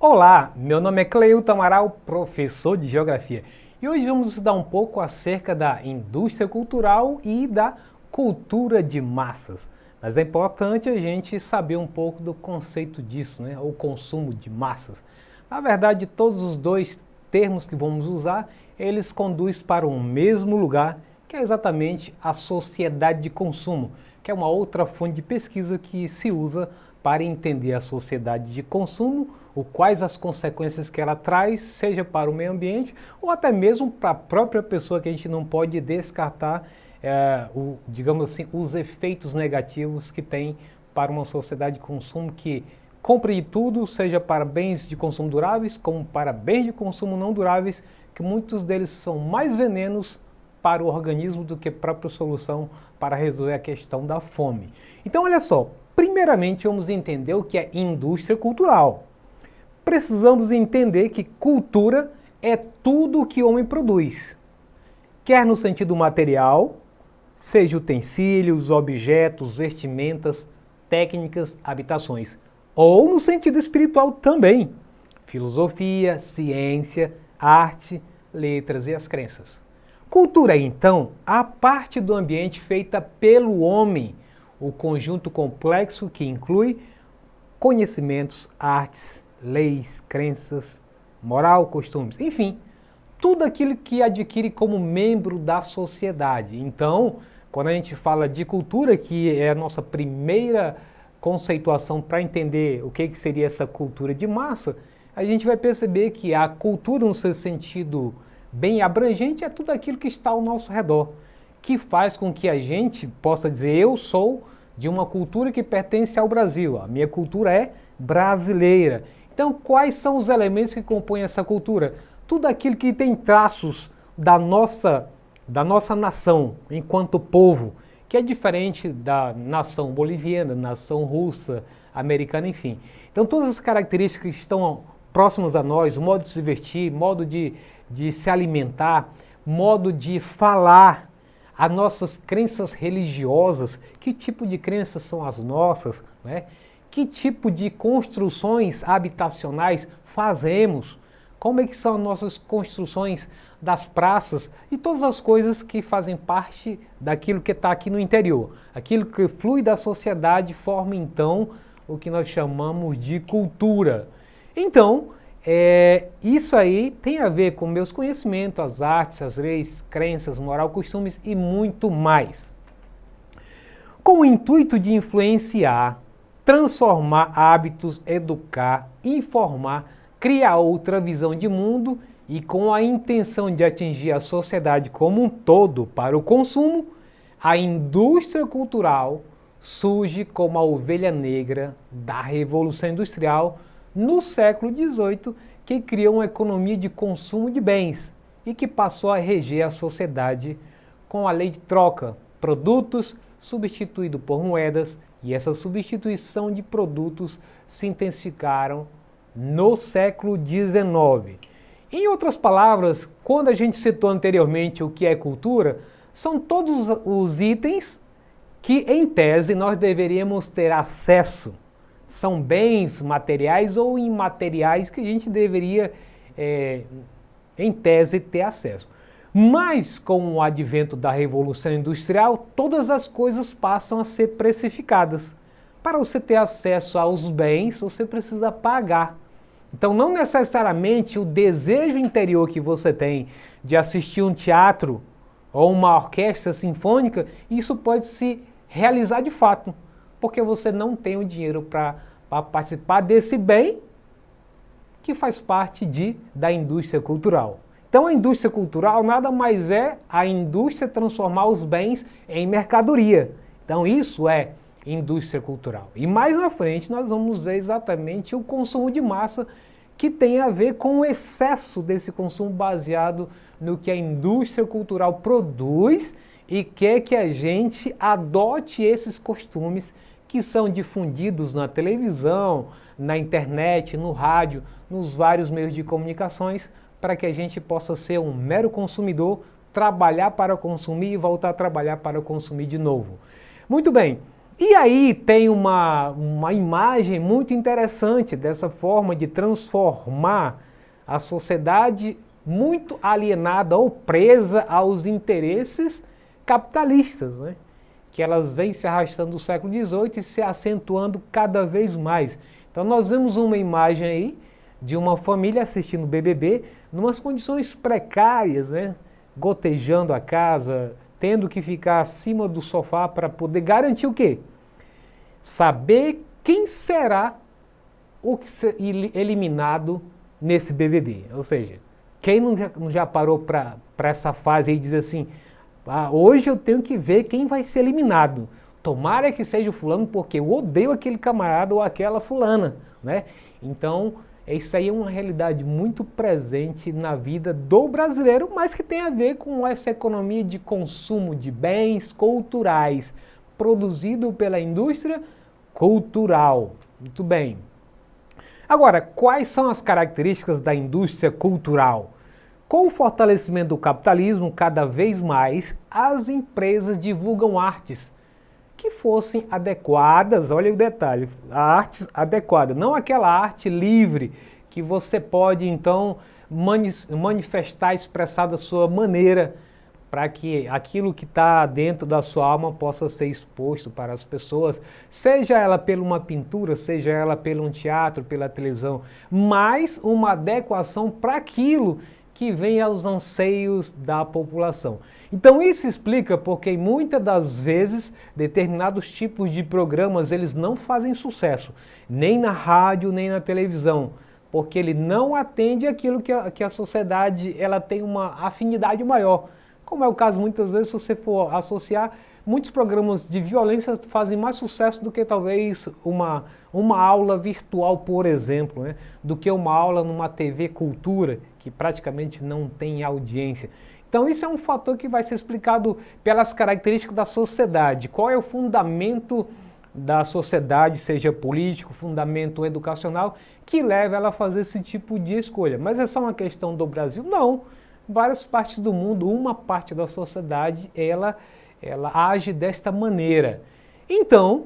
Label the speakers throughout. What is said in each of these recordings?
Speaker 1: Olá, meu nome é Cleilton Amaral, professor de Geografia, e hoje vamos estudar um pouco acerca da indústria cultural e da cultura de massas. Mas é importante a gente saber um pouco do conceito disso, né? O consumo de massas. Na verdade, todos os dois termos que vamos usar, eles conduzem para o mesmo lugar, que é exatamente a sociedade de consumo, que é uma outra fonte de pesquisa que se usa para entender a sociedade de consumo, quais as consequências que ela traz, seja para o meio ambiente ou até mesmo para a própria pessoa, que a gente não pode descartar, digamos assim, os efeitos negativos que tem para uma sociedade de consumo que compra de tudo, seja para bens de consumo duráveis, como para bens de consumo não duráveis, que muitos deles são mais venenos para o organismo do que própria solução para resolver a questão da fome. Então, olha só, primeiramente vamos entender o que é indústria cultural. Precisamos entender que cultura é tudo o que o homem produz, quer no sentido material, seja utensílios, objetos, vestimentas, técnicas, habitações, ou no sentido espiritual também, filosofia, ciência, arte, letras e as crenças. Cultura é, então, a parte do ambiente feita pelo homem, o conjunto complexo que inclui conhecimentos, artes, leis, crenças, moral, costumes, enfim, tudo aquilo que adquire como membro da sociedade. Então, quando a gente fala de cultura, que é a nossa primeira conceituação para entender o que seria essa cultura de massa, a gente vai perceber que a cultura, no seu sentido bem abrangente, é tudo aquilo que está ao nosso redor, que faz com que a gente possa dizer: eu sou de uma cultura que pertence ao Brasil, a minha cultura é brasileira. Então, quais são os elementos que compõem essa cultura? Tudo aquilo que tem traços da nossa nação enquanto povo, que é diferente da nação boliviana, nação russa, americana, enfim. Então, todas as características que estão próximas a nós, o modo de se vestir, modo de se alimentar, modo de falar, as nossas crenças religiosas, que tipo de crenças são as nossas, né? Que tipo de construções habitacionais fazemos, como é que são as nossas construções das praças e todas as coisas que fazem parte daquilo que está aqui no interior. Aquilo que flui da sociedade forma então o que nós chamamos de cultura. Então, isso aí tem a ver com meus conhecimentos, as artes, as leis, crenças, moral, costumes e muito mais. Com o intuito de influenciar, transformar hábitos, educar, informar, criar outra visão de mundo e com a intenção de atingir a sociedade como um todo para o consumo, a indústria cultural surge como a ovelha negra da Revolução Industrial no século XVIII, que criou uma economia de consumo de bens e que passou a reger a sociedade com a lei de troca, produtos substituídos por moedas, e essa substituição de produtos se intensificaram no século XIX. Em outras palavras, quando a gente citou anteriormente o que é cultura, são todos os itens que, em tese, nós deveríamos ter acesso. São bens materiais ou imateriais que a gente deveria, em tese, ter acesso. Mas, com o advento da Revolução Industrial, todas as coisas passam a ser precificadas. Para você ter acesso aos bens, você precisa pagar. Então, não necessariamente o desejo interior que você tem de assistir um teatro ou uma orquestra sinfônica, isso pode se realizar de fato, porque você não tem o dinheiro para participar desse bem que faz parte da indústria cultural. Então, a indústria cultural nada mais é a indústria transformar os bens em mercadoria. Então, isso é indústria cultural. E mais na frente nós vamos ver exatamente o consumo de massa, que tem a ver com o excesso desse consumo baseado no que a indústria cultural produz e quer que a gente adote esses costumes que são difundidos na televisão, na internet, no rádio, nos vários meios de comunicações, para que a gente possa ser um mero consumidor, trabalhar para consumir e voltar a trabalhar para consumir de novo. Muito bem, E aí tem uma imagem muito interessante dessa forma de transformar a sociedade muito alienada ou presa aos interesses capitalistas, né? Que elas vêm se arrastando do século XVIII e se acentuando cada vez mais. Então nós vemos uma imagem aí de uma família assistindo o BBB, numas condições precárias, né? Gotejando a casa, tendo que ficar acima do sofá para poder garantir o quê? Saber quem será o eliminado nesse BBB. Ou seja, quem não já parou para essa fase e diz assim, hoje eu tenho que ver quem vai ser eliminado. Tomara que seja o fulano, porque eu odeio aquele camarada ou aquela fulana, né? Então, isso aí é uma realidade muito presente na vida do brasileiro, mas que tem a ver com essa economia de consumo de bens culturais, produzido pela indústria cultural. Muito bem. Agora, quais são as características da indústria cultural? Com o fortalecimento do capitalismo, cada vez mais as empresas divulgam artes que fossem adequadas, olha o detalhe, artes adequadas, não aquela arte livre que você pode então manifestar, expressar da sua maneira, para que aquilo que está dentro da sua alma possa ser exposto para as pessoas, seja ela pela uma pintura, seja ela pelo um teatro, pela televisão, mas uma adequação para aquilo que vem aos anseios da população. Então isso explica porque muitas das vezes determinados tipos de programas eles não fazem sucesso, nem na rádio, nem na televisão, porque ele não atende aquilo que a sociedade ela tem uma afinidade maior. Como é o caso muitas vezes, se você for associar, muitos programas de violência fazem mais sucesso do que talvez uma aula virtual, por exemplo, né? Do que uma aula numa TV Cultura, que praticamente não tem audiência. Então isso é um fator que vai ser explicado pelas características da sociedade. Qual é o fundamento da sociedade, seja político, fundamento educacional, que leva ela a fazer esse tipo de escolha. Mas é só uma questão do Brasil? Não. Várias partes do mundo, uma parte da sociedade, ela age desta maneira. Então,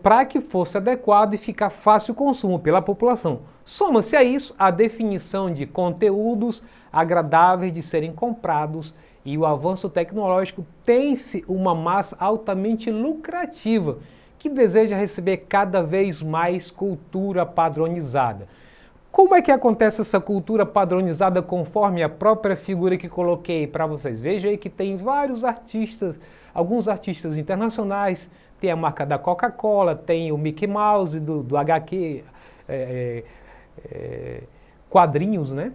Speaker 1: para que fosse adequado e ficar fácil o consumo pela população. Soma-se a isso a definição de conteúdos agradáveis de serem comprados e o avanço tecnológico tem-se uma massa altamente lucrativa que deseja receber cada vez mais cultura padronizada. Como é que acontece essa cultura padronizada conforme a própria figura que coloquei para vocês? Veja aí que tem vários artistas, alguns artistas internacionais, tem a marca da Coca-Cola, tem o Mickey Mouse do HQ, quadrinhos, né?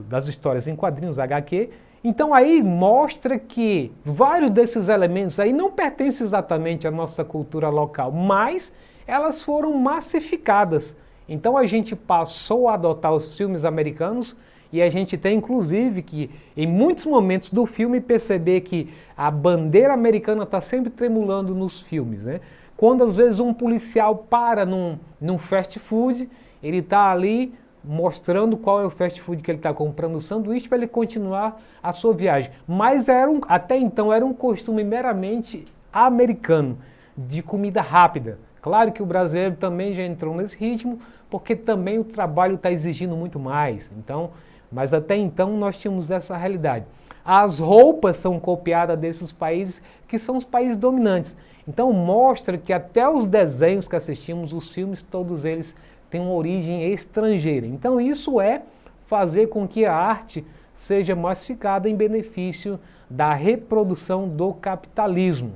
Speaker 1: Das histórias em quadrinhos HQ. Então aí mostra que vários desses elementos aí não pertencem exatamente à nossa cultura local, mas elas foram massificadas. Então a gente passou a adotar os filmes americanos e a gente tem inclusive que em muitos momentos do filme perceber que a bandeira americana está sempre tremulando nos filmes, né? Quando às vezes um policial para num fast food, ele está ali mostrando qual é o fast food que ele está comprando o sanduíche para ele continuar a sua viagem. Mas até então era um costume meramente americano, de comida rápida. Claro que o brasileiro também já entrou nesse ritmo, porque também o trabalho está exigindo muito mais. Então, mas até então nós tínhamos essa realidade. As roupas são copiadas desses países que são os países dominantes. Então mostra que até os desenhos que assistimos, os filmes, todos eles têm uma origem estrangeira. Então isso é fazer com que a arte seja massificada em benefício da reprodução do capitalismo.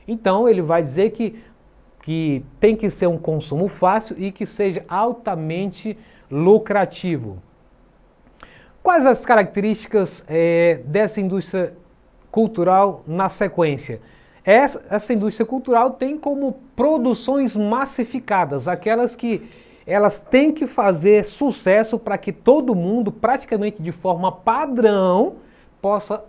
Speaker 1: Então ele vai dizer que tem que ser um consumo fácil e que seja altamente lucrativo. Quais as características dessa indústria cultural na sequência? Essa indústria cultural tem como produções massificadas, aquelas que elas têm que fazer sucesso para que todo mundo, praticamente de forma padrão, possa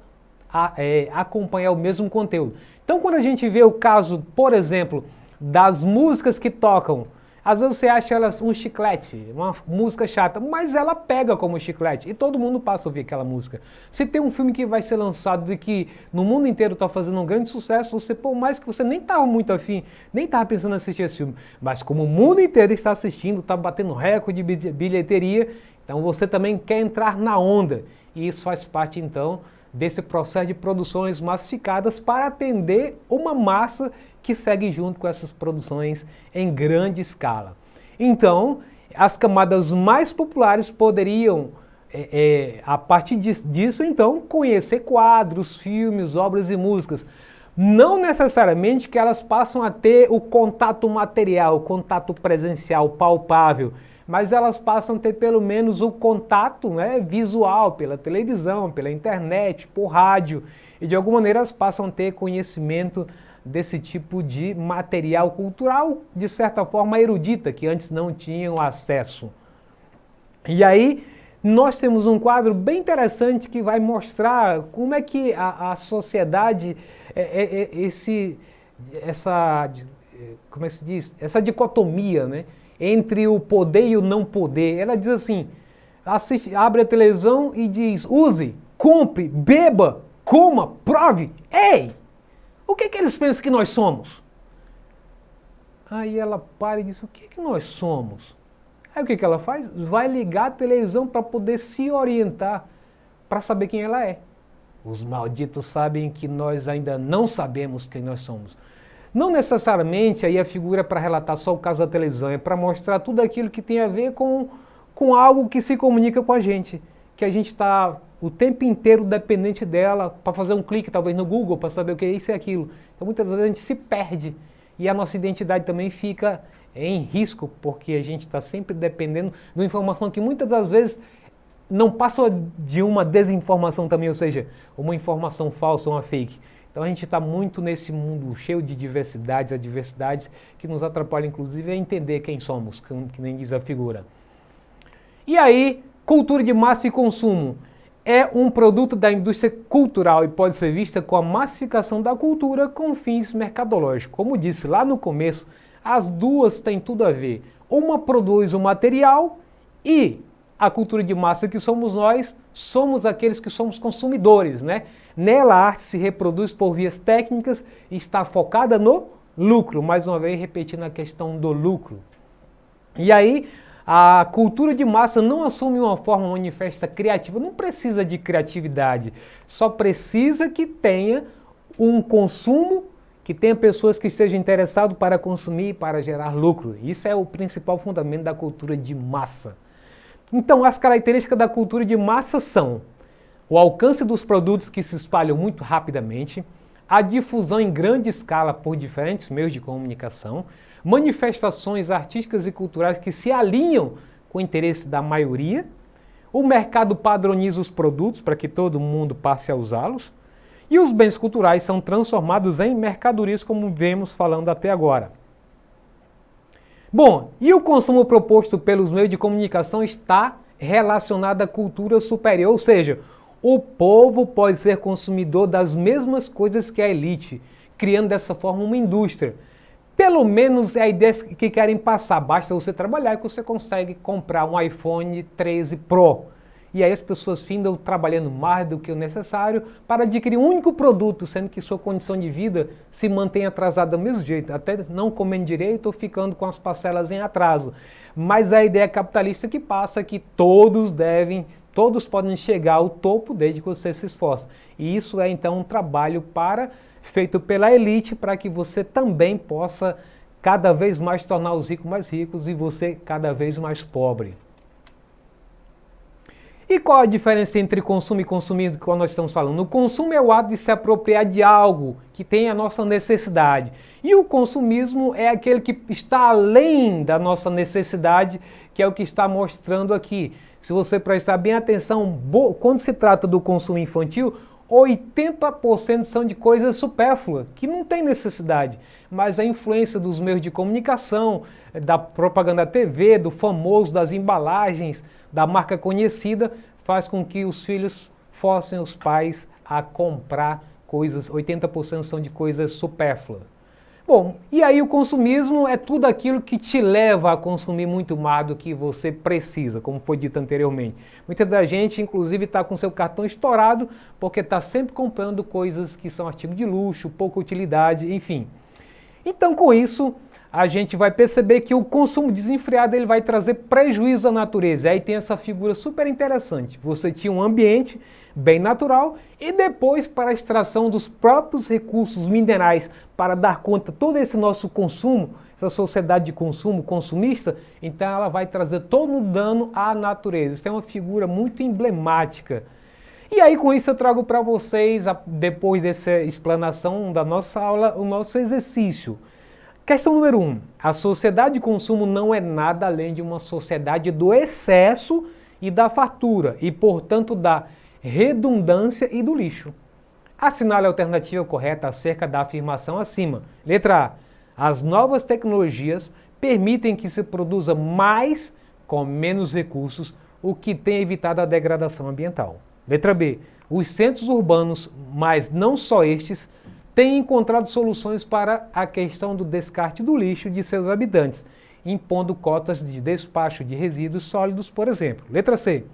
Speaker 1: acompanhar o mesmo conteúdo. Então quando a gente vê o caso, por exemplo, das músicas que tocam Às vezes você acha elas um chiclete, uma música chata, mas ela pega como chiclete e todo mundo passa a ouvir aquela música. Se tem um filme que vai ser lançado e que no mundo inteiro está fazendo um grande sucesso, você, por mais que você nem estava muito afim, nem estava pensando em assistir esse filme, mas como o mundo inteiro está assistindo, está batendo recorde de bilheteria, então você também quer entrar na onda. E isso faz parte então desse processo de produções massificadas para atender uma massa que segue junto com essas produções em grande escala. Então, as camadas mais populares poderiam, a partir disso, então, conhecer quadros, filmes, obras e músicas. Não necessariamente que elas passam a ter o contato material, o contato presencial, palpável, mas elas passam a ter pelo menos o contato, né, visual, pela televisão, pela internet, por rádio, e de alguma maneira elas passam a ter conhecimento desse tipo de material cultural, de certa forma erudita, que antes não tinham acesso. E aí nós temos um quadro bem interessante que vai mostrar como é que a sociedade, como é que se diz? Essa dicotomia, né, entre o poder e o não poder. Ela diz assim, abre a televisão e diz, use, compre, beba, coma, prove. Ei! O que eles pensam que nós somos? Aí ela para e diz, o que nós somos? Aí o que ela faz? Vai ligar a televisão para poder se orientar, para saber quem ela é. Os malditos sabem que nós ainda não sabemos quem nós somos. Não necessariamente aí a figura é para relatar só o caso da televisão, é para mostrar tudo aquilo que tem a ver com algo que se comunica com a gente, que a gente está o tempo inteiro dependente dela para fazer um clique, talvez no Google, para saber o que é isso e aquilo. Então muitas vezes a gente se perde e a nossa identidade também fica em risco, porque a gente está sempre dependendo de uma informação que muitas das vezes não passa de uma desinformação também, ou seja, uma informação falsa, uma fake. Então a gente está muito nesse mundo cheio de diversidades, adversidades, que nos atrapalham inclusive a entender quem somos, que nem diz a figura. E aí, cultura de massa e consumo é um produto da indústria cultural e pode ser vista com a massificação da cultura com fins mercadológicos. Como disse lá no começo, as duas têm tudo a ver. Uma produz o material e a cultura de massa que somos nós, somos aqueles que somos consumidores, né? Nela a arte se reproduz por vias técnicas e está focada no lucro. Mais uma vez repetindo a questão do lucro. E aí, a cultura de massa não assume uma forma manifesta criativa, não precisa de criatividade, só precisa que tenha um consumo, que tenha pessoas que estejam interessadas para consumir e para gerar lucro. Isso é o principal fundamento da cultura de massa. Então, as características da cultura de massa são o alcance dos produtos que se espalham muito rapidamente, a difusão em grande escala por diferentes meios de comunicação, manifestações artísticas e culturais que se alinham com o interesse da maioria, o mercado padroniza os produtos para que todo mundo passe a usá-los, e os bens culturais são transformados em mercadorias, como vemos falando até agora. Bom, e o consumo proposto pelos meios de comunicação está relacionado à cultura superior, ou seja, o povo pode ser consumidor das mesmas coisas que a elite, criando dessa forma uma indústria. Pelo menos é a ideia que querem passar. Basta você trabalhar que você consegue comprar um iPhone 13 Pro. E aí as pessoas findam trabalhando mais do que o necessário para adquirir um único produto, sendo que sua condição de vida se mantém atrasada do mesmo jeito, até não comendo direito ou ficando com as parcelas em atraso. Mas a ideia capitalista que passa é que todos podem chegar ao topo desde que você se esforce. E isso é então um trabalho feito pela elite para que você também possa cada vez mais tornar os ricos mais ricos e você cada vez mais pobre. E qual a diferença entre consumo e consumismo que nós estamos falando? O consumo é o ato de se apropriar de algo que tem a nossa necessidade. E o consumismo é aquele que está além da nossa necessidade, que é o que está mostrando aqui. Se você prestar bem atenção, quando se trata do consumo infantil, 80% são de coisas supérfluas, que não tem necessidade. Mas a influência dos meios de comunicação, da propaganda TV, do famoso, das embalagens, da marca conhecida, faz com que os filhos forcem os pais a comprar coisas, 80% são de coisas supérfluas. Bom, e aí o consumismo é tudo aquilo que te leva a consumir muito mais do que você precisa, como foi dito anteriormente. Muita da gente, inclusive, está com seu cartão estourado porque está sempre comprando coisas que são artigos de luxo, pouca utilidade, enfim. Então, com isso, a gente vai perceber que o consumo desenfreado ele vai trazer prejuízo à natureza. E aí tem essa figura super interessante. Você tinha um ambiente bem natural e depois, para a extração dos próprios recursos minerais, para dar conta de todo esse nosso consumo, essa sociedade de consumo consumista, então ela vai trazer todo um dano à natureza. Isso é uma figura muito emblemática. E aí com isso eu trago para vocês, depois dessa explanação da nossa aula, o nosso exercício. Questão número 1. A sociedade de consumo não é nada além de uma sociedade do excesso e da fartura, e portanto da redundância e do lixo. Assinale a alternativa correta acerca da afirmação acima. Letra A. As novas tecnologias permitem que se produza mais com menos recursos, o que tem evitado a degradação ambiental. Letra B. Os centros urbanos, mas não só estes, têm encontrado soluções para a questão do descarte do lixo de seus habitantes, impondo cotas de despacho de resíduos sólidos, por exemplo. Letra C.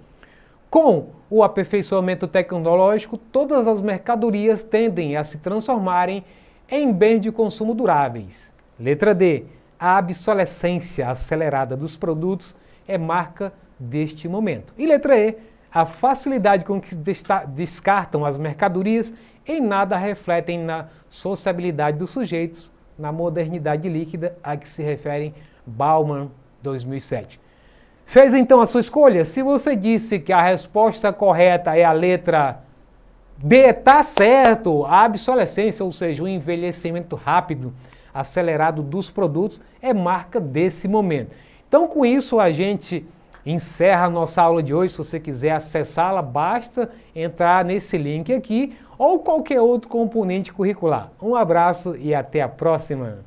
Speaker 1: Com o aperfeiçoamento tecnológico, todas as mercadorias tendem a se transformarem em bens de consumo duráveis. Letra D. A obsolescência acelerada dos produtos é marca deste momento. E letra E. A facilidade com que descartam as mercadorias em nada refletem na sociabilidade dos sujeitos, na modernidade líquida a que se referem Bauman, 2007. Fez então a sua escolha? Se você disse que a resposta correta é a letra D, está certo. A obsolescência, ou seja, o envelhecimento rápido, acelerado dos produtos, é marca desse momento. Então, com isso, a gente encerra a nossa aula de hoje. Se você quiser acessá-la, basta entrar nesse link aqui ou qualquer outro componente curricular. Um abraço e até a próxima!